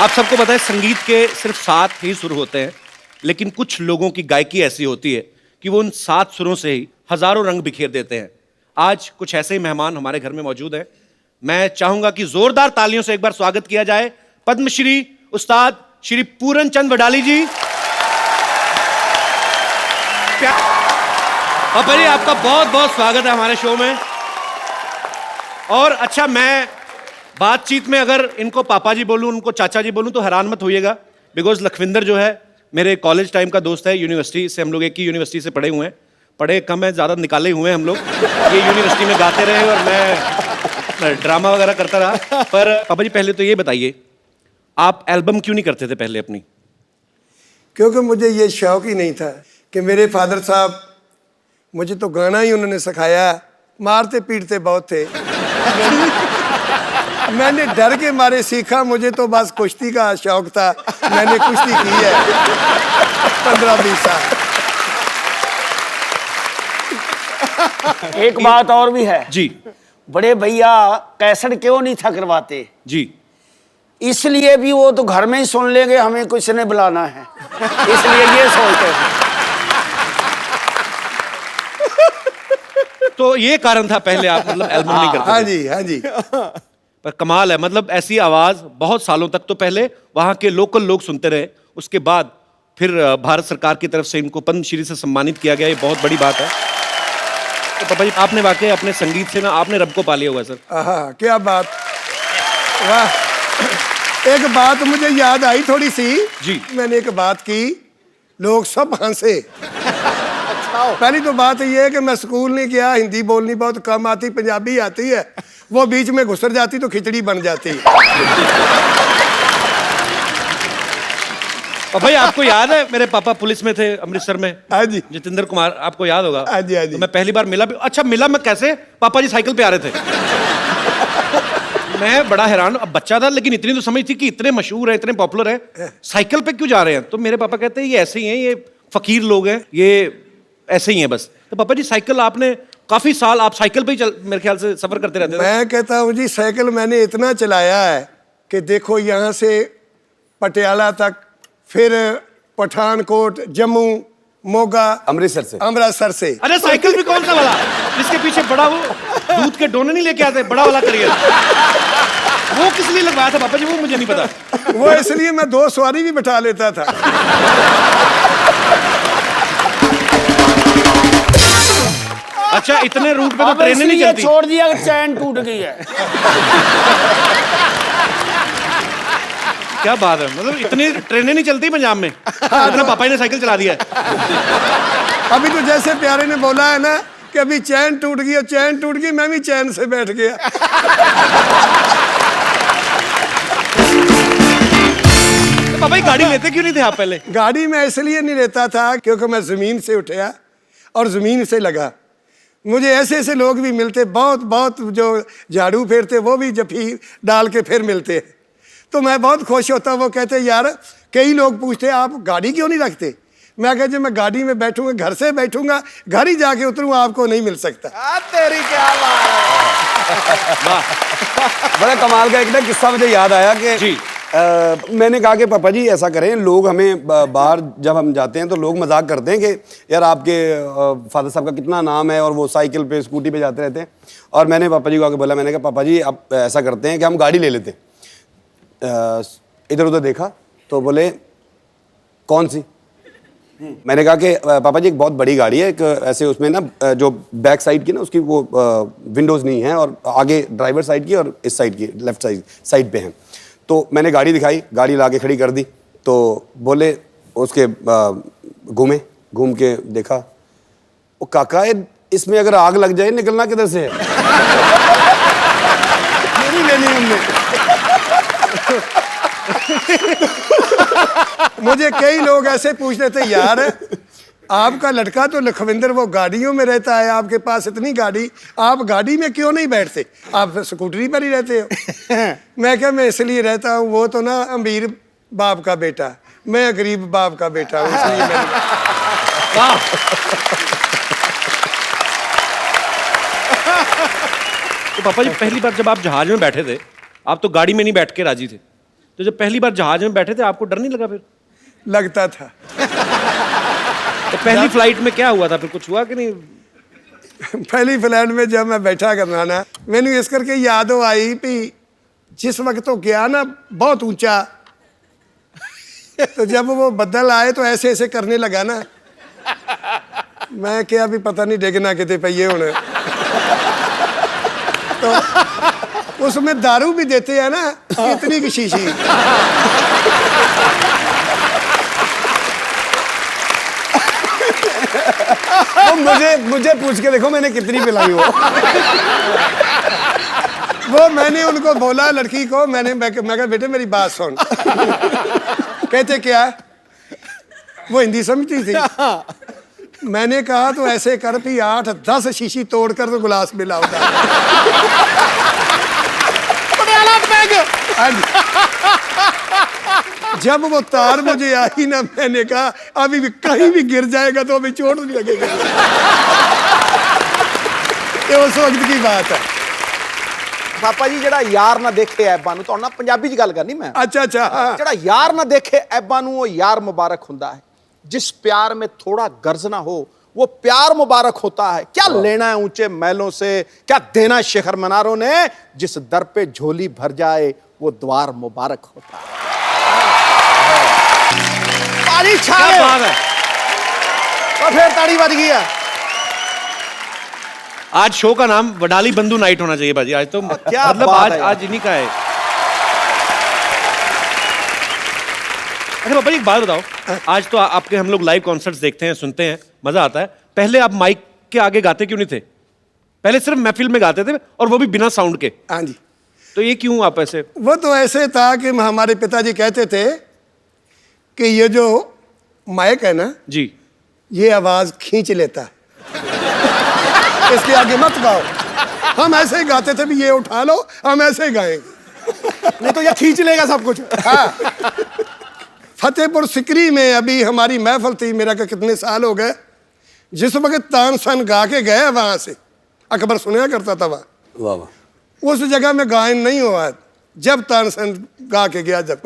आप सबको पता है संगीत के सिर्फ 7 ही सुर होते हैं, लेकिन कुछ लोगों की गायकी ऐसी होती है कि वो उन 7 सुरों से ही हजारों रंग बिखेर देते हैं। आज कुछ ऐसे ही मेहमान हमारे घर में मौजूद हैं। मैं चाहूंगा कि जोरदार तालियों से एक बार स्वागत किया जाए पद्मश्री उस्ताद श्री पूरन चंद वडाली जी। पापा जी आपका बहुत बहुत स्वागत है हमारे शो में। और अच्छा, मैं बातचीत में अगर इनको पापा जी बोलूं, उनको चाचा जी बोलूं तो हैरान मत होइएगा, बिकॉज लखविंदर जो है मेरे कॉलेज टाइम का दोस्त है। यूनिवर्सिटी से हम लोग एक ही यूनिवर्सिटी से पढ़े हुए हैं। पढ़े कम है, ज़्यादा निकाले हुए हैं हम लोग। ये यूनिवर्सिटी में गाते रहे और मैं ड्रामा वगैरह करता रहा। पर पापा जी पहले तो ये बताइए, आप एल्बम क्यों नहीं करते थे पहले अपनी? क्योंकि मुझे ये शौक ही नहीं था कि मेरे फादर साहब, मुझे तो गाना ही उन्होंने सिखाया, मारते पीटते बहुत थे। मैंने डर के मारे सीखा, मुझे तो बस कुश्ती का शौक था, मैंने कुश्ती की है 15-20 साल। एक बात और भी है जी। बड़े भैया कैसेट क्यों नहीं था करवाते? जी, इसलिए भी वो तो घर में ही सुन लेंगे, हमें किसने बुलाना है, इसलिए ये सोचते थे। तो ये कारण था पहले आप मतलब एल्बम नहीं करते हाँ थे। जी, हाँ जी। पर कमाल है, मतलब ऐसी आवाज बहुत सालों तक तो पहले वहां के लोकल लोग सुनते रहे, उसके बाद फिर भारत सरकार की तरफ से इनको पद्मश्री से सम्मानित किया गया। ये बहुत बड़ी बात है। तो पापा जी आपने वाकई अपने संगीत से ना आपने रब को पा लिया हुआ सर। हाँ, क्या बात, वाह। एक बात मुझे याद आई थोड़ी सी जी। मैंने एक बात की, लोग सब हंसे। पहली तो बात ये है कि मैं स्कूल नहीं गया, हिंदी बोलनी बहुत कम आती, पंजाबी आती है, वो बीच में घुसर जाती तो खिचड़ी बन जाती। और भाई आपको याद है मेरे पापा पुलिस में थे अमृतसर में? हाँ जी, जितेंद्र कुमार, आपको याद होगा? हाँ जी, हाँ जी। तो मैं पहली बार मिला भी। अच्छा, मिला मैं कैसे? पापा जी साइकिल पे आ रहे थे। मैं बड़ा हैरान, अब बच्चा था लेकिन इतनी तो समझ थी कि इतने मशहूर है, इतने पॉपुलर है, साइकिल पे क्यों जा रहे हैं? तो मेरे पापा कहते हैं ये ऐसे ही हैं, ये फकीर लोग हैं, ये ऐसे ही हैं बस। तो पापा जी साइकिल आपने काफी साल आप साइकिल पे ही मेरे ख्याल से सफर करते रहते थे। मैं कहता हूँ जी, साइकिल मैंने इतना चलाया है कि देखो यहाँ से पटियाला तक, फिर पठानकोट, जम्मू, मोगा, अमृतसर से। अरे साइकिल भी कौन सा वाला जिसके पीछे बड़ा वो दूध के डोने नहीं लेके आते, बड़ा वाला करियर, वो किस लिए लगवाया था पापा जी? वो मुझे नहीं पता। वो इसलिए मैं 2 सवारी भी बिठा लेता था। अच्छा, इतने रूट पे तो अब ट्रेनें नहीं इसलिए चलती। छोड़ दिया कि चैन टूट गई है। क्या बात है, मतलब इतनी ट्रेनें नहीं चलती पंजाब में, इतना पापा जी ने साइकिल चला दिया है। अभी तो जैसे प्यारे ने बोला है ना कि अभी चैन टूट गई, और चैन टूट गई, मैं भी चैन से बैठ गया। तो पापा जी गाड़ी लेते क्यों नहीं थे आप पहले? गाड़ी में इसलिए नहीं लेता था क्योंकि मैं जमीन से उठा और जमीन से लगा। मुझे ऐसे ऐसे लोग भी मिलते, बहुत बहुत, जो झाड़ू फेरते, वो भी जफी डाल के फिर मिलते हैं, तो मैं बहुत खुश होता। वो कहते यार, कई लोग पूछते आप गाड़ी क्यों नहीं रखते? मैं कहता जब मैं गाड़ी में बैठूंगा, घर से बैठूंगा, घर ही जाके उतरूंगा, आपको नहीं मिल सकता। तेरी क्या बात है। बड़ा कमाल का एक ना किस्सा मुझे याद आया कि जी। मैंने कहा कि पापा जी ऐसा करें, लोग हमें बाहर जब हम जाते हैं तो लोग मजाक करते हैं कि यार आपके फादर साहब का कितना नाम है और वो साइकिल पे स्कूटी पे जाते रहते हैं। और मैंने पापा जी को आके बोला, मैंने कहा पापा जी आप ऐसा करते हैं कि हम गाड़ी ले लेते हैं। इधर उधर देखा तो बोले कौन सी? मैंने कहा कि पापा जी एक बहुत बड़ी गाड़ी है, एक ऐसे उसमें ना जो बैक साइड की ना उसकी वो विंडोज़ नहीं है, और आगे ड्राइवर साइड की और इस साइड की लेफ्ट साइड पे हैं। तो मैंने गाड़ी दिखाई, गाड़ी ला के खड़ी कर दी, तो बोले उसके घूम के देखा, वो काका इसमें अगर आग लग जाए निकलना किधर से है? नहीं लेनी हमने। मुझे कई लोग ऐसे पूछ रहे थे, यार आपका लड़का तो लखविंदर वो गाड़ियों में रहता है, आपके पास इतनी गाड़ी, आप गाड़ी में क्यों नहीं बैठते, आप स्कूटरी पर ही रहते हो? मैं क्या, मैं इसलिए रहता हूँ, वो तो ना अमीर बाप का बेटा, मैं गरीब बाप का बेटा हूँ, इसलिए मैं। तो पापा जी पहली बार जब आप जहाज में बैठे थे, आप तो गाड़ी में नहीं बैठ के राजी थे, तो जब पहली बार जहाज में बैठे थे आपको डर नहीं लगा फिर? लगता था। तो पहली फ्लाइट में क्या हुआ था फिर, कुछ हुआ कि नहीं? पहली फ्लाइट में जब मैं बैठा करना ना, मैंने इस करके याद आई कि जिस वक्त तो गया ना बहुत ऊंचा, तो जब वो बदल आए तो ऐसे ऐसे करने लगा ना, मैं क्या भी पता नहीं डिगना कितने पहिए होने। तो उसमें दारू भी देते हैं ना, इतनी की शीशी। तो मुझे पूछ के देखो मैंने कितनी पिलाई वो मैंने उनको बोला, लड़की को मैं कहा बेटे मेरी बात सुन। कहते क्या? वो हिंदी समझती थी। मैंने कहा तो ऐसे कर भी 8-10 शीशी तोड़कर तो गिलास में लाओ। जब वो तार मुझे आई ना, मैंने कहा अभी भी कहीं भी गिर जाएगा तो अभी चोट नहीं लगेगी। ये उस वक्त की बात है। पापा जी ਜਿਹੜਾ ਯਾਰ ਨਾ ਦੇਖੇ ਐਬਾਂ ਨੂੰ, ਤੁਹਾਡੇ ਨਾਲ ਪੰਜਾਬੀ ਚ ਗੱਲ ਕਰਨੀ ਮੈਂ। अच्छा अच्छा हाँ। ਜਿਹੜਾ यार ना देखे ऐबां ਨੂੰ, वो यार मुबारक ਹੁੰਦਾ है। जिस प्यार में थोड़ा गर्ज ना हो वो प्यार मुबारक होता है। क्या लेना है ऊंचे महलों से, क्या देना शिखर मनारों ने, जिस दर पे झोली भर जाए वो द्वार मुबारक होता है। पानी क्या छाए बात है। तो फिर ताड़ी बज गई है। आज शो का नाम वडाली बंधु नाइट होना चाहिए भाजी। आज तो क्या मतलब बात है आज इन्हीं का है। अच्छा पापा जी एक बात बताओ, आज तो आपके हम लोग लाइव कॉन्सर्ट्स देखते हैं, सुनते हैं, मजा आता है। पहले आप माइक के आगे गाते क्यों नहीं थे? पहले सिर्फ महफिल में गाते थे और वो भी बिना साउंड के। हाँ जी। तो ये क्यों आप ऐसे? वो तो ऐसे था कि हमारे पिताजी कहते थे कि ये जो माइक है ना जी, ये आवाज खींच लेता है, इसके आगे मत गाओ। हम ऐसे ही गाते थे भी ये उठा लो, हम ऐसे ही गाएंगे, नहीं तो ये खींच लेगा सब कुछ। हाँ। फतेहपुर सिकरी में अभी हमारी महफिल थी, मेरा का कितने साल हो गए, जिस वक्त तानसन गा के गए वहां से, अकबर सुना करता था वहां, वाह वाह उस जगह में गायन नहीं हुआ जब तानसन गा के गया। जब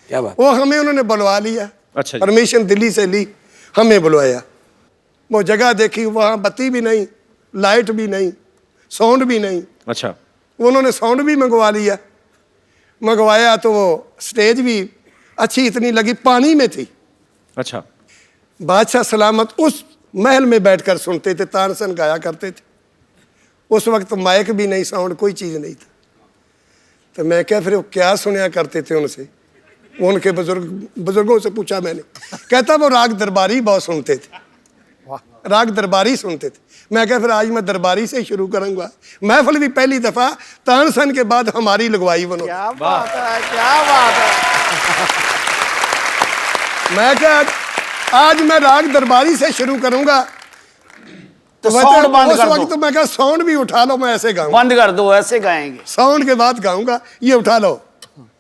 क्या बात। वो हमें उन्होंने बुलवा लिया, अच्छा जी। परमिशन दिल्ली से ली, हमें बुलवाया। वो जगह देखी, वहाँ बत्ती भी नहीं, लाइट भी नहीं, साउंड भी नहीं। अच्छा, उन्होंने साउंड भी मंगवा लिया। मंगवाया तो वो स्टेज भी अच्छी इतनी लगी, पानी में थी। अच्छा, बादशाह सलामत उस महल में बैठकर सुनते थे, तानसन गाया करते थे। उस वक्त माइक भी नहीं, साउंड कोई चीज़ नहीं था। तो मैं क्या फिर वो क्या सुनया करते थे उनसे, उनके बुजुर्गों से पूछा मैंने। कहता वो राग दरबारी बहुत सुनते थे, राग दरबारी सुनते थे। मैं क्या फिर आज मैं दरबारी से शुरू करूंगा। महफिल भी पहली दफा तानसन के बाद हमारी लगवाई उन्होंने। क्या बात है, क्या बात है। मैं क्या आज मैं राग दरबारी से शुरू करूंगा, तो वह साउंड बंद उस कर वक्त दो, तो मैं क्या साउंड भी उठा लो, मैं ऐसे गाऊंगा। बंद कर दो, ऐसे गाएंगे। साउंड के बाद गाऊंगा, ये उठा लो।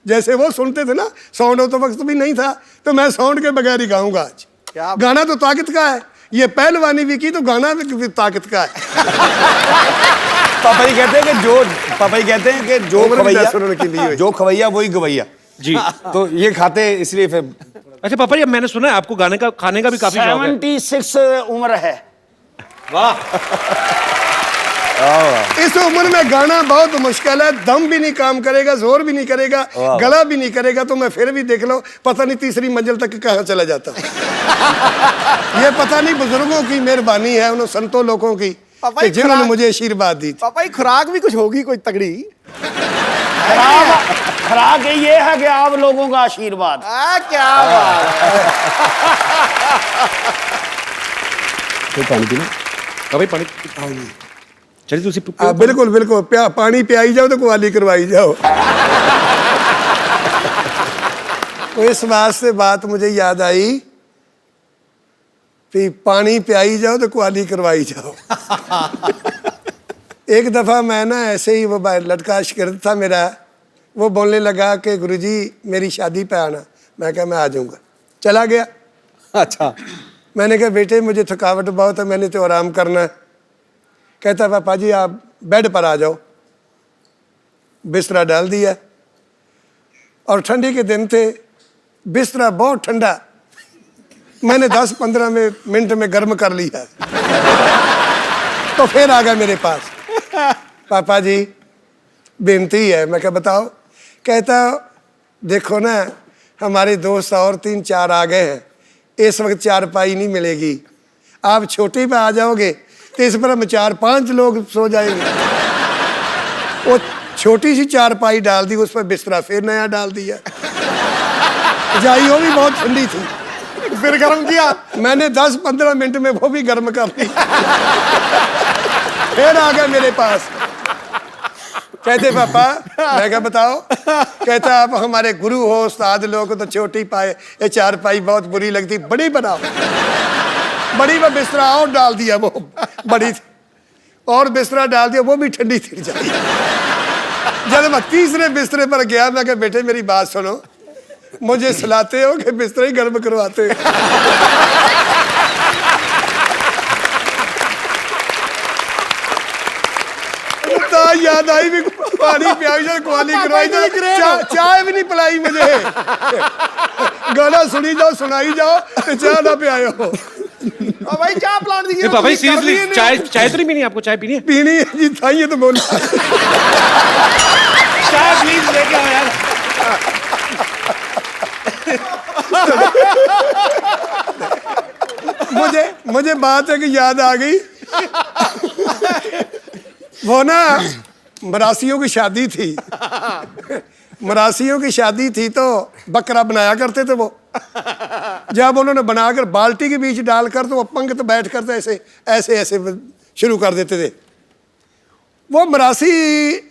जैसे वो सुनते थे ना, साउंड हो तो वक्त भी नहीं था, तो मैं साउंड के बगैर ही गाऊंगा आज। क्या गाना तो ताकत का है, ये पहलवानी भी की तो गाना भी ताकत का है। पापा जी कहते हैं कि जो उम्र भी 10 उन्होंने की ली हुई। जो खवैया वही गवैया जी। तो ये खाते इसलिए फिर। अच्छा पापा जी, अब मैंने सुना है आपको गाने का, खाने का भी काफी शौक है। 76 उम्र है। वाह। इस उम्र में गाना बहुत मुश्किल है, दम भी नहीं काम करेगा, जोर भी नहीं करेगा, गला भी नहीं करेगा, तो मैं फिर भी देख लो पता नहीं तीसरी मंजिल तक कहाँ चला जाता। ये पता नहीं बुजुर्गों की मेहरबानी है, उन संतों लोगों की, पापा कि जी जिन्होंने खुराक- मुझे आशीर्वाद दी थी। पापा जी खुराक भी कुछ होगी, कोई तगड़ी। खराक ये है कि आप लोगों का आशीर्वाद। क्या बात है। तो पानी पीना। भाई पानी चलिए तुसी बिल्कुल बिल्कुल, पानी पियाई जाओ तो कुआली करवाई जाओ। तो इस बात से बात मुझे याद आई कि पानी पियाई जाओ तो कुआली करवाई जाओ। एक दफ़ा मैं ना ऐसे ही, वो लड़का शिगिर्द था मेरा, वो बोलने लगा कि गुरुजी मेरी शादी पे आना। मैं कहा मैं आ जाऊँगा। चला गया। अच्छा। मैंने कहा बेटे मुझे थकावट बहुत है, मैंने तो आराम करना है। कहता पापा जी आप बेड पर आ जाओ। बिस्तरा डाल दिया, और ठंडी के दिन थे, बिस्तरा बहुत ठंडा, मैंने 10-15 मिनट में गर्म कर लिया। तो फिर आ गया मेरे पास, पापा जी बेनती है। मैं क्या बताओ? कहता देखो ना, हमारे दोस्त और 3-4 आ गए हैं, इस वक्त चारपाई नहीं मिलेगी, आप छोटी पे आ जाओगे तो इस पर हम 4-5 लोग सो जाएंगे। वो छोटी सी चारपाई डाल दी, उस पर बिस्तरा फिर नया डाल दिया। जाई वो भी बहुत ठंडी थी, फिर गर्म किया। मैंने 10-15 मिनट में वो भी गर्म कर दी। फिर आ गया मेरे पास, कहते पापा, मैं क्या बताओ? कहता आप हमारे गुरु हो, उस्ताद लोग तो छोटी पाए, ये चारपाई बहुत बुरी लगती, बड़ी बनाओ। बड़ी में बिस्तरा और डाल दिया, वो बड़ी थी, और बिस्तरा डाल दिया, वो भी ठंडी थी जाई। जब मैं तीसरे बिस्तरे पर गया, मैं कहा बेटे मेरी बात सुनो, मुझे सुलाते हो कि बिस्तरा ही गर्म करवाते हो? याद आई भी, पानी पियाई जाए, कुआली करवाई जाए, चाय भी नहीं पिलाई मुझे। गाना सुनी जाओ, सुनाई जाओ, तो चाय ना पियाओ। भाई चाय प्लान दी। पापा जी सीरियसली चाय तो नहीं पीनी? आपको चाय पीनी है? पीनी है जी, था ये तो बोला। चाय प्लीज लेके आओ यार। मुझे बात है कि याद आ गई, वो ना मरासियों की शादी थी, मरासियों की शादी थी तो बकरा बनाया करते थे वो। जब उन्होंने बनाकर बाल्टी के बीच डालकर, तो वो पंगत बैठ कर ऐसे ऐसे ऐसे शुरू कर देते थे। वो मरासी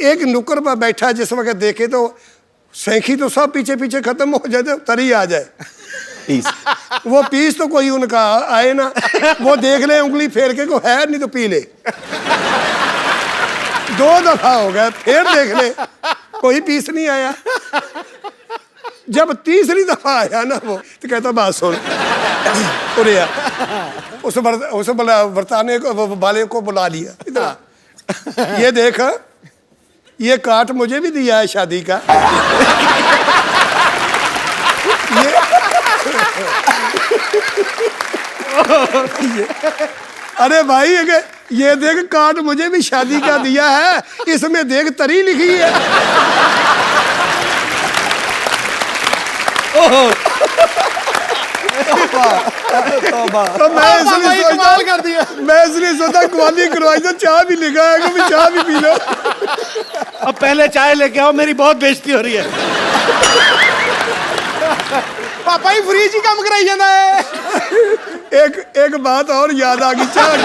एक नुक्कर पर बैठा, जिस वक्त देखे तो सैंखी तो सब पीछे पीछे खत्म हो जाए, तो तरी आ जाए पीस। वो पीस तो कोई उनका आए ना, वो देख ले उंगली फेर के, को है नहीं तो पी ले। 2 दफा हो गया, फिर देख ले कोई पीस नहीं आया। जब तीसरी दफा आया ना वो, तो कहता बात सुन, उस वर्ताने को, वाले को बुला लिया, इधर ये देख, ये काट मुझे भी दिया है शादी का। अरे भाई ये देख, काट मुझे भी शादी का दिया है, इसमें देख तरी लिखी है। तो मैं इसलिए सोचा कुआली करवाई, तो चाय भी लिखा है कि चाय भी पी लो। अब पहले चाय लेके आओ, मेरी बहुत बेइज्जती हो रही है। पापा ही फ्रीज ही काम कराई जाना है। एक बात और याद आ गई, चाय